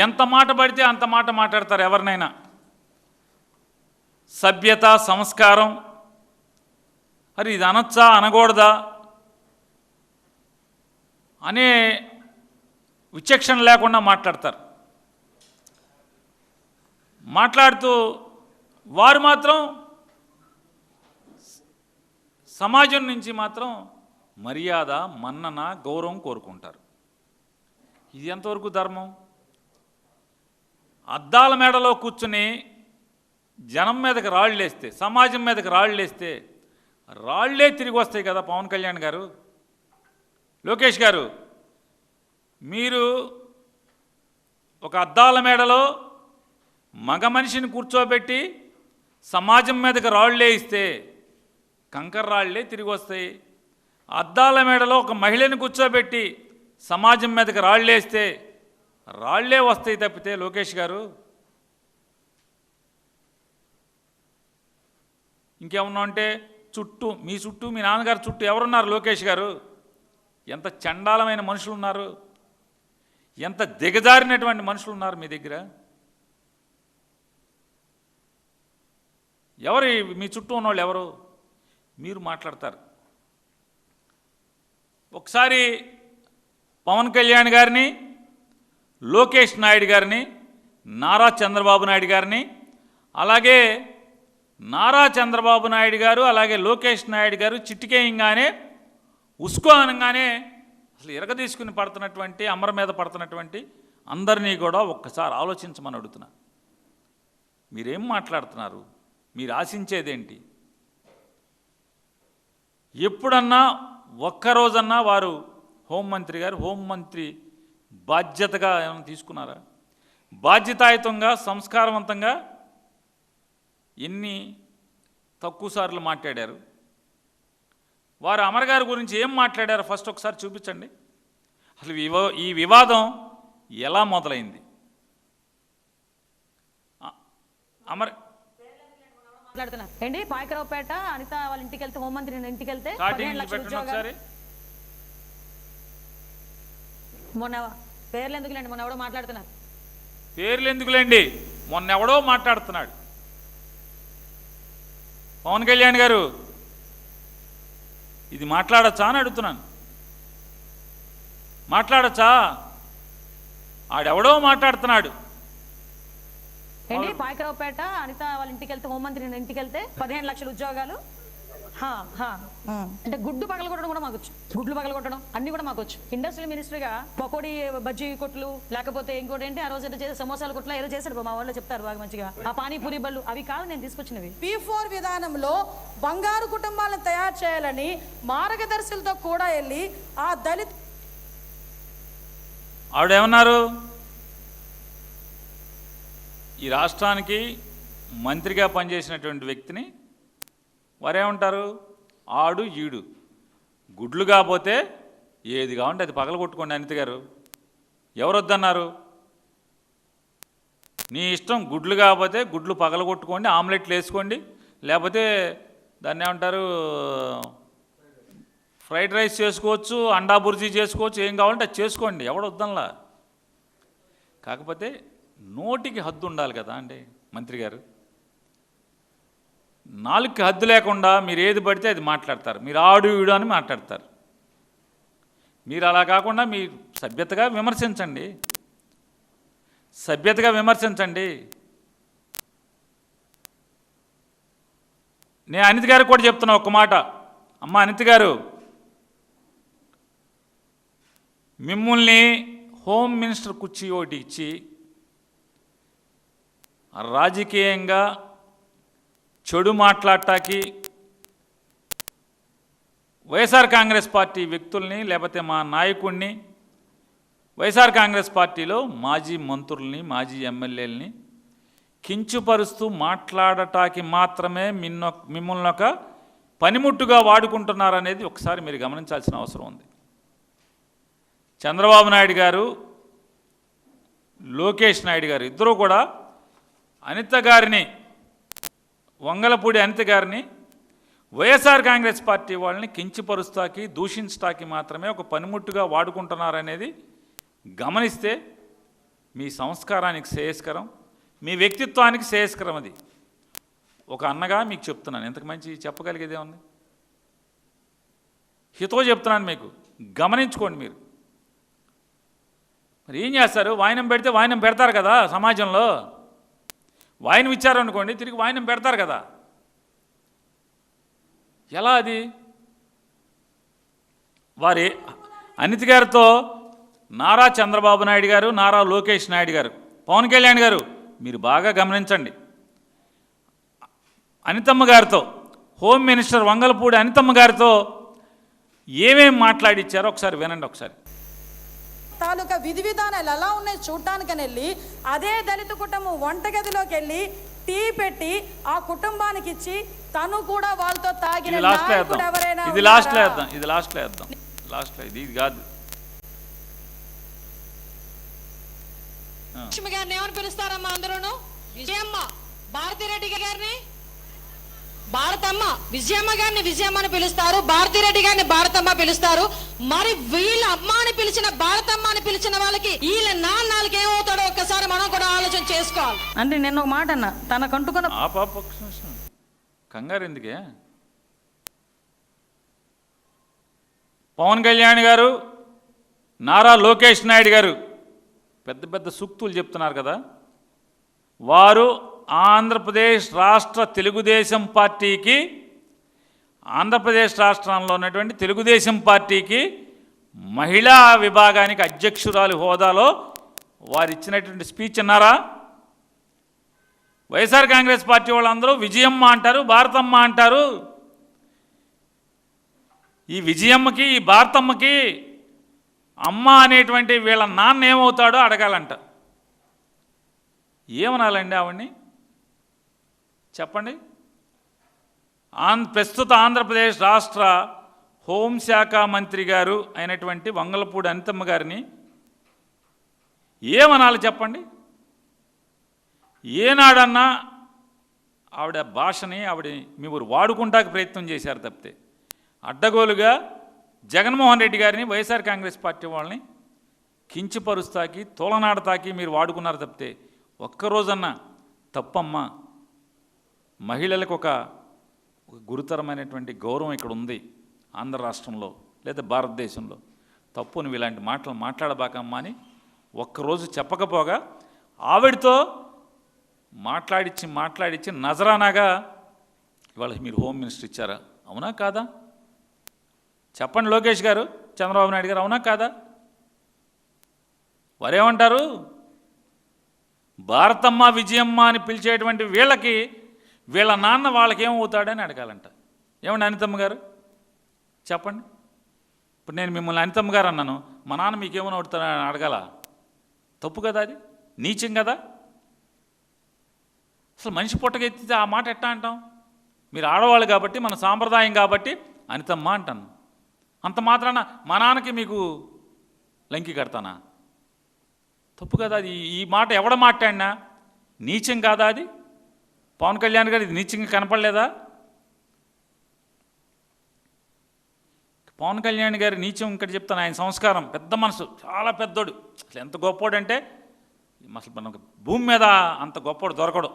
ఎంత మాట పడితే అంత మాట మాట్లాడతారు ఎవరినైనా. సభ్యత, సంస్కారం, అరే ఇది అనొచ్చా అనకూడదా అనే విచక్షణ లేకుండా మాట్లాడతారు. మాట్లాడుతూ వారు మాత్రం సమాజం నుంచి మాత్రం మర్యాద, మన్నన, గౌరవం కోరుకుంటారు. ఇది ఎంతవరకు ధర్మం? అద్దాల మేడలో కూర్చుని జనం మీదకి రాళ్ళేస్తే, సమాజం మీదకి రాళ్ళేస్తే రాళ్లే తిరిగి వస్తాయి కదా. పవన్ కళ్యాణ్ గారు, లోకేష్ గారు, మీరు ఒక అద్దాల మేడలో మగ మనిషిని కూర్చోబెట్టి సమాజం మీదకి రాళ్లే ఇస్తే కంకర రాళ్లే తిరిగి వస్తాయి. అద్దాల మేడలో ఒక మహిళని కూర్చోబెట్టి సమాజం మీదకి రాళ్ళేస్తే రాళ్లే వస్తాయి తప్పితే లోకేష్ గారు ఇంకేమన్నా అంటే మీ చుట్టూ మీ నాన్నగారు చుట్టూ ఎవరున్నారు? లోకేష్ గారు, ఎంత చండాలమైన మనుషులు ఉన్నారు, ఎంత దిగజారినటువంటి మనుషులు ఉన్నారు మీ దగ్గర. ఎవరు మీ చుట్టూ ఉన్నవాళ్ళు? ఎవరు? మీరు మాట్లాడతారు. ఒకసారి పవన్ కళ్యాణ్ గారిని, లోకేష్ నాయుడు గారిని, నారా చంద్రబాబు నాయుడు గారిని, అలాగే నారా చంద్రబాబు నాయుడు గారు అలాగే లోకేష్ నాయుడు గారు చిటికేయంగానే ఉస్కో అనగానే అసలు ఇరగ తీసుకుని పడుతున్నటువంటి, అమర మీద పడుతున్నటువంటి అందరినీ కూడా ఒక్కసారి ఆలోచించమని అడుగుతున్నా. మీరేం మాట్లాడుతున్నారు? మీరు ఆశించేదేంటి? ఎప్పుడన్నా ఒక్కరోజన్నా వారు హోంమంత్రి గారు హోంమంత్రి బాధ్యతగా ఏమైనా తీసుకున్నారా? బాధ్యతాయుతంగా, సంస్కారవంతంగా ఎన్ని తక్కువ సార్లు మాట్లాడారు? వారు అమర్ గారి గురించి ఏం మాట్లాడారో ఫస్ట్ ఒకసారి చూపించండి. అసలు ఈ వివాదం ఎలా మొదలైంది? అమర్ ఏంటి పాయకరావుపేట అనిత వాళ్ళ ఇంటికి వెళ్తే, హోంమంత్రి ఇంటికి వెళ్తే మొన్న పేర్లు ఎందుకులేండి, మొన్న ఎవడో మాట్లాడుతున్నారు. పేర్లు ఎందుకులేండి, మొన్న ఎవడో మాట్లాడుతున్నాడు. పవన్ కళ్యాణ్ గారు ఇది మాట్లాడచ్చా అని అడుగుతున్నాను. మాట్లాడచ్చా? ఆడెవడో మాట్లాడుతున్నాడు. ఏంటి పాయకరావుపేట అనిత వాళ్ళ ఇంటికి వెళ్తే, హోంమంత్రి ఇంటికి వెళ్తే 15 లక్షల ఉద్యోగాలు. అంటే గుడ్డు పగలగొట్టడం కూడా మాకొచ్చు, గుడ్లు పగలగొట్టడం అన్ని కూడా మాకొచ్చు. ఇండస్ట్రియల్ మినిస్టర్గా పకోడీ బజ్జీ కొట్లు, లేకపోతే ఇంకోటి ఏంటి ఆ రోజు ఏదో చేసే సమోసాల కొట్లు ఏదో చేశారు మా వాళ్ళు చెప్తారు బాగా మంచిగా. ఆ పానీపూరి బళ్ళు అవి కాదు నేను తీసుకొచ్చినవి. P4 విధానంలో బంగారు కుటుంబాలను తయారు చేయాలని మార్గదర్శులతో కూడా వెళ్ళి ఆ దళిత ఆవిడేమన్నారు? ఈ రాష్ట్రానికి మంత్రిగా పనిచేసినటువంటి వ్యక్తిని వారేమంటారు? ఆడు ఈడు, గుడ్లు కాకపోతే ఏది కావాలంటే అది పగలగొట్టుకోండి అనిత గారు. ఎవరు వద్దన్నారు? నీ ఇష్టం, గుడ్లు కాకపోతే గుడ్లు పగలగొట్టుకోండి, ఆమ్లెట్లు వేసుకోండి, లేకపోతే దాన్ని ఏమంటారు ఫ్రైడ్ రైస్ చేసుకోవచ్చు, అండా బుర్జీ చేసుకోవచ్చు, ఏం కావాలంటే అది చేసుకోండి, ఎవడు వద్దనలా. కాకపోతే నోటికి హద్దు ఉండాలి కదా అండి మంత్రి గారు. నాలుగుకి హద్దు లేకుండా మీరు ఏది పడితే అది మాట్లాడతారు. మీరు ఆడు ఈడు అని మాట్లాడతారు. మీరు అలా కాకుండా మీరు సభ్యతగా విమర్శించండి, సభ్యతగా విమర్శించండి. నేను అనిత గారికి కూడా చెప్తున్నా ఒక్క మాట. అమ్మ అనిత గారు, మిమ్మల్ని హోమ్ మినిస్టర్ కుర్చీ ఒకటి ఇచ్చి రాజకీయంగా చెడు మాట్లాడటానికి వైఎస్ఆర్ కాంగ్రెస్ పార్టీ వ్యక్తుల్ని, లేకపోతే మా నాయకుడిని, వైఎస్ఆర్ కాంగ్రెస్ పార్టీలో మాజీ మంత్రుల్ని, మాజీ ఎమ్మెల్యేలని కించుపరుస్తూ మాట్లాడటానికి మాత్రమే మిమ్మల్ని ఒక పనిముట్టుగా వాడుకుంటున్నారనేది ఒకసారి మీరు గమనించాల్సిన అవసరం ఉంది. చంద్రబాబు నాయుడు గారు, లోకేష్ నాయుడు గారు ఇద్దరూ కూడా అనిత గారిని, వంగలపూడి అనిత గారిని వైఎస్ఆర్ కాంగ్రెస్ పార్టీ వాళ్ళని కించపరుస్తాకి, దూషించటానికి మాత్రమే ఒక పనిముట్టుగా వాడుకుంటున్నారనేది గమనిస్తే మీ సంస్కారానికి శ్రేయస్కరం, మీ వ్యక్తిత్వానికి శ్రేయస్కరం. అది ఒక అన్నగా మీకు చెప్తున్నాను. ఇంతకు మంచి చెప్పగలిగేదే ఉంది? హితో చెప్తున్నాను మీకు, గమనించుకోండి మీరు. మరి ఏం చేస్తారు? వాయినం పెడితే వాయినం పెడతారు కదా సమాజంలో. వాయినం ఇచ్చారనుకోండి, తిరిగి వాయినం పెడతారు కదా. ఎలా అది? వారి అనిత గారితో నారా చంద్రబాబు నాయుడు గారు, నారా లోకేష్ నాయుడు గారు, పవన్ కళ్యాణ్ గారు మీరు బాగా గమనించండి. అనితమ్మ గారితో, హోమ్ మినిస్టర్ వంగలపూడి అనితమ్మ గారితో ఏమేం మాట్లాడిచ్చారో ఒకసారి వినండి. ఒకసారి తాలూకా విధి విధానాలు ఎలా ఉన్నాయి చూడటానికని వెళ్ళి అదే దళిత కుటుంబం వంటగదిలోకి వెళ్ళి టీ పెట్టి ఆ కుటుంబానికి ఇచ్చి తను కూడా వాళ్ళతో తాగిన నాయకుడు ఎవరైనా ఇది లాస్ట్లో వేద్దాం, ఇది లాస్ట్లో వేద్దాం, లాస్ట్లో ఇది కాదు. లక్ష్మి గారిని ఏమని పిలుస్తారమ్మా అందరూను? విజయమ్మ. భారతిరెడ్డి గారిని భారతమ్మ. విజయమ్మ గారిని విజయమ్మ అని పిలుస్తారు, భారతిరెడ్డి గారిని భారతమ్మ పిలుస్తారు. మరి వీళ్ళ అమ్మ అని పిలిచిన భారతమ్మ అని పిలిచిన వాళ్ళకి వీళ్ళ నాన్నకి ఏమవుతాడో ఒక్కసారి మనం కూడా ఆలోచన చేసుకోవాలి. అంటే నేను ఒక మాట అన్న, తనకంటుకున్న ఆ పాప కంగారు ఎందుకే? పవన్ కళ్యాణ్ గారు, నారా లోకేష్ నాయుడు గారు పెద్ద పెద్ద సూక్తులు చెప్తున్నారు కదా. వారు ఆంధ్రప్రదేశ్ రాష్ట్ర తెలుగుదేశం పార్టీకి, ఆంధ్రప్రదేశ్ రాష్ట్రంలో ఉన్నటువంటి తెలుగుదేశం పార్టీకి మహిళా విభాగానికి అధ్యక్షురాలి హోదాలో వారు ఇచ్చినటువంటి స్పీచ్ అన్నారా? వైఎస్ఆర్ కాంగ్రెస్ పార్టీ వాళ్ళందరూ విజయమ్మ అంటారు, భారతమ్మ అంటారు. ఈ విజయమ్మకి, ఈ భారతమ్మకి అమ్మ అనేటువంటి వీళ్ళ నాన్న ఏమవుతాడో అడగాలంట. ఏమనాలండి ఆవిడ్ని? చెప్పండి. ప్రస్తుత ఆంధ్రప్రదేశ్ రాష్ట్ర హోంశాఖ మంత్రి గారు అయినటువంటి వంగలపూడి అనితమ్మ గారిని ఏమనాలి చెప్పండి? ఏనాడన్నా ఆవిడ భాషని మీరు వాడుకుంటాకి ప్రయత్నం చేశారు తప్పితే, అడ్డగోలుగా జగన్మోహన్ రెడ్డి గారిని, వైఎస్ఆర్ కాంగ్రెస్ పార్టీ వాళ్ళని కించపరుస్తాకి, తోలనాడతాకి మీరు వాడుకున్నారు తప్పితే ఒక్కరోజన్నా తప్పమ్మా. మహిళలకు ఒక గురుతరమైనటువంటి గౌరవం ఇక్కడ ఉంది ఆంధ్ర రాష్ట్రంలో లేదా భారతదేశంలో. తప్పు, నువ్వు ఇలాంటి మాటలు మాట్లాడబాకమ్మా అని ఒక్కరోజు చెప్పకపోగా ఆవిడతో మాట్లాడిచ్చి నజరానాగా ఇవాళ మీరు హోమ్ మినిస్టర్ ఇచ్చారా? అవునా కాదా? చెప్పండి లోకేష్ గారు, చంద్రబాబు నాయుడు గారు, అవునా కాదా? వారేమంటారు? భారతమ్మ, విజయమ్మ అని పిలిచేటువంటి వీళ్ళకి వీళ్ళ నాన్న వాళ్ళకేమవుతాడని అడగాలంట. ఏమండి అనితమ్మ గారు చెప్పండి. ఇప్పుడు నేను మిమ్మల్ని అనితమ్మ గారు అన్నాను, మా నాన్న మీకేమైనా అవుతాడని అడగాల? తప్పు కదా, అది నీచం కదా. అసలు మనిషి పుట్టకెత్తితే ఆ మాట ఎట్టా అంటాం? మీరు ఆడవాళ్ళు కాబట్టి, మన సాంప్రదాయం కాబట్టి అనితమ్మ అంటాను. అంత మాత్రాన మా నాన్నకి మీకు లంకి కడతానా? తప్పు కదా అది. ఈ మాట ఎవడ మాట్లాడినా నీచం కాదా అది? పవన్ కళ్యాణ్ గారు ఇది నీచంగా కనపడలేదా? పవన్ కళ్యాణ్ గారి నీచం ఇక్కడ చెప్తాను. ఆయన సంస్కారం, పెద్ద మనసు, చాలా పెద్దోడు. అసలు ఎంత గొప్పోడంటే అసలు మనకు భూమి మీద అంత గొప్పోడు దొరకడు.